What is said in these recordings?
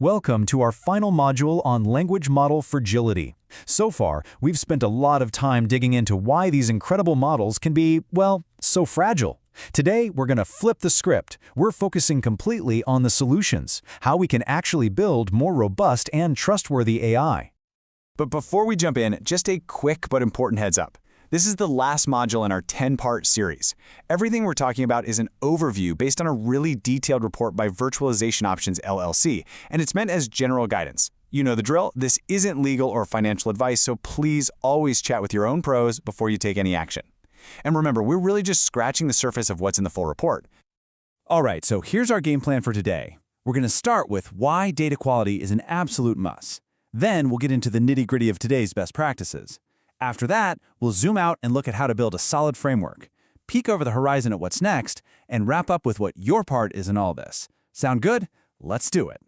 Welcome to our final module on language model fragility. So far, we've spent a lot of time digging into why these incredible models can be, well, so fragile. Today, we're going to flip the script. We're focusing completely on the solutions, how we can actually build more robust and trustworthy AI. But before we jump in, just a quick but important heads up. This is the last module in our 10-part series. Everything we're talking about is an overview based on a really detailed report by Virtualization Options LLC, and it's meant as general guidance. You know the drill, this isn't legal or financial advice, so please always chat with your own pros before you take any action. And remember, we're really just scratching the surface of what's in the full report. All right, so here's our game plan for today. We're going to start with why data quality is an absolute must. Then we'll get into the nitty-gritty of today's best practices. After that, we'll zoom out and look at how to build a solid framework, peek over the horizon at what's next, and wrap up with what your part is in all this. Sound good? Let's do it.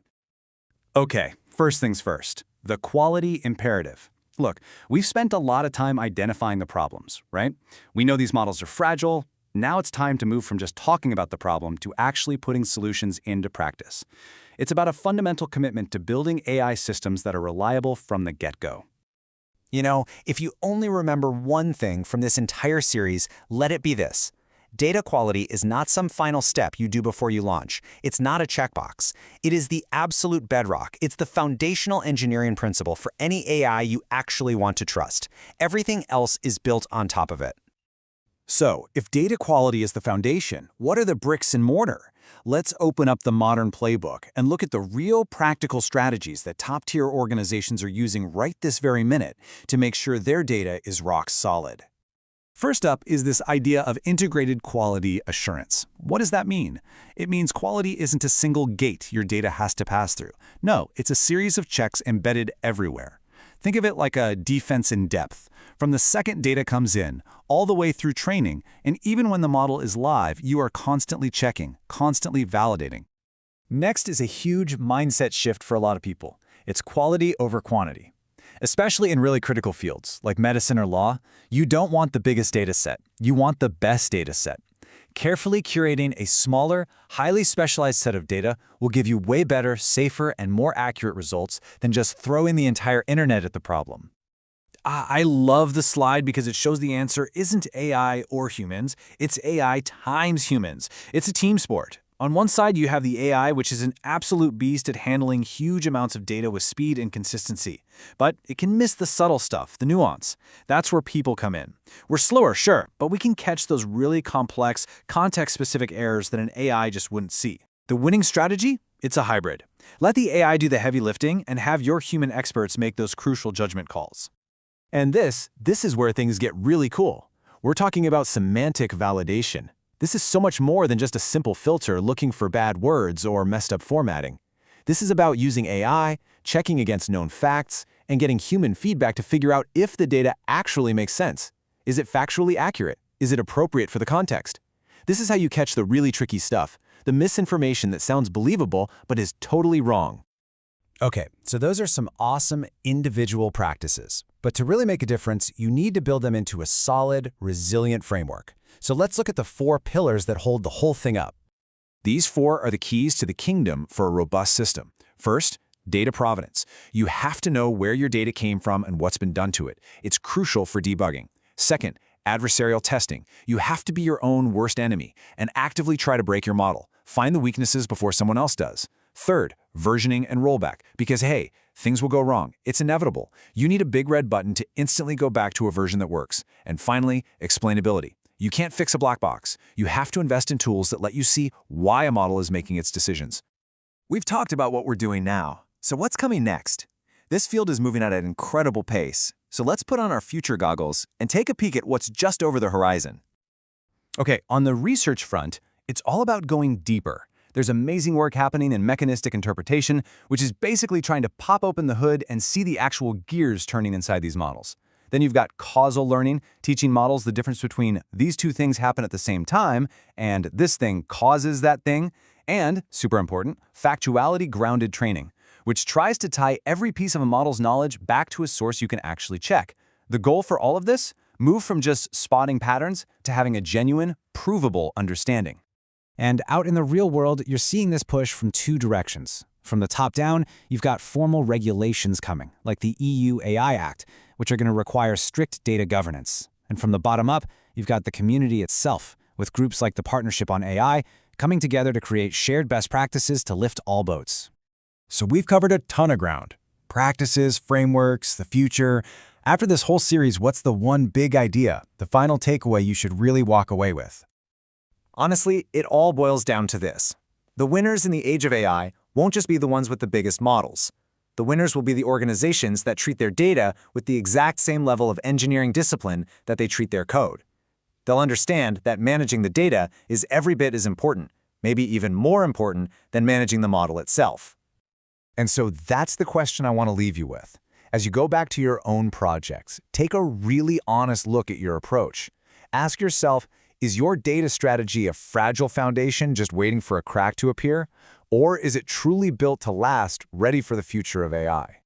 Okay, first things first, the quality imperative. Look, we've spent a lot of time identifying the problems, right? We know these models are fragile. Now it's time to move from just talking about the problem to actually putting solutions into practice. It's about a fundamental commitment to building AI systems that are reliable from the get-go. You know, if you only remember one thing from this entire series, let it be this. Data quality is not some final step you do before you launch. It's not a checkbox. It is the absolute bedrock. It's the foundational engineering principle for any AI you actually want to trust. Everything else is built on top of it. So, if data quality is the foundation, what are the bricks and mortar? Let's open up the modern playbook and look at the real practical strategies that top-tier organizations are using right this very minute to make sure their data is rock solid. First up is this idea of integrated quality assurance. What does that mean? It means quality isn't a single gate your data has to pass through. No, it's a series of checks embedded everywhere. Think of it like a defense in depth. From the second data comes in, all the way through training, and even when the model is live, you are constantly checking, constantly validating. Next is a huge mindset shift for a lot of people. It's quality over quantity. Especially in really critical fields, like medicine or law, you don't want the biggest data set. You want the best data set. Carefully curating a smaller, highly specialized set of data will give you way better, safer, and more accurate results than just throwing the entire internet at the problem. I love the slide because it shows the answer isn't AI or humans, it's AI times humans. It's a team sport. On one side, you have the AI, which is an absolute beast at handling huge amounts of data with speed and consistency. But it can miss the subtle stuff, the nuance. That's where people come in. We're slower, sure, but we can catch those really complex, context-specific errors that an AI just wouldn't see. The winning strategy? It's a hybrid. Let the AI do the heavy lifting and have your human experts make those crucial judgment calls. And this is where things get really cool. We're talking about semantic validation. This is so much more than just a simple filter looking for bad words or messed up formatting. This is about using AI, checking against known facts, and getting human feedback to figure out if the data actually makes sense. Is it factually accurate? Is it appropriate for the context? This is how you catch the really tricky stuff, the misinformation that sounds believable but is totally wrong. Okay, so those are some awesome individual practices. But to really make a difference, you need to build them into a solid, resilient framework. So let's look at the 4 pillars that hold the whole thing up. These 4 are the keys to the kingdom for a robust system. First, data provenance. You have to know where your data came from and what's been done to it. It's crucial for debugging. Second, adversarial testing. You have to be your own worst enemy and actively try to break your model. Find the weaknesses before someone else does. Third, versioning and rollback, because hey, things will go wrong. It's inevitable. You need a big red button to instantly go back to a version that works. And finally, explainability. You can't fix a black box. You have to invest in tools that let you see why a model is making its decisions. We've talked about what we're doing now. So what's coming next? This field is moving at an incredible pace. So let's put on our future goggles and take a peek at what's just over the horizon. Okay, on the research front, it's all about going deeper. There's amazing work happening in mechanistic interpretation, which is basically trying to pop open the hood and see the actual gears turning inside these models. Then you've got causal learning, teaching models the difference between these two things happen at the same time, and this thing causes that thing, and, super important, factuality-grounded training, which tries to tie every piece of a model's knowledge back to a source you can actually check. The goal for all of this? Move from just spotting patterns to having a genuine, provable understanding. And out in the real world, you're seeing this push from 2 directions. From the top down, you've got formal regulations coming, like the EU AI Act, which are going to require strict data governance. And from the bottom up, you've got the community itself, with groups like the Partnership on AI coming together to create shared best practices to lift all boats. So we've covered a ton of ground. Practices, frameworks, the future. After this whole series, what's the one big idea, the final takeaway you should really walk away with? Honestly, it all boils down to this. The winners in the age of AI won't just be the ones with the biggest models. The winners will be the organizations that treat their data with the exact same level of engineering discipline that they treat their code. They'll understand that managing the data is every bit as important, maybe even more important than managing the model itself. And so that's the question I want to leave you with. As you go back to your own projects, take a really honest look at your approach. Ask yourself, is your data strategy a fragile foundation just waiting for a crack to appear? Or is it truly built to last, ready for the future of AI?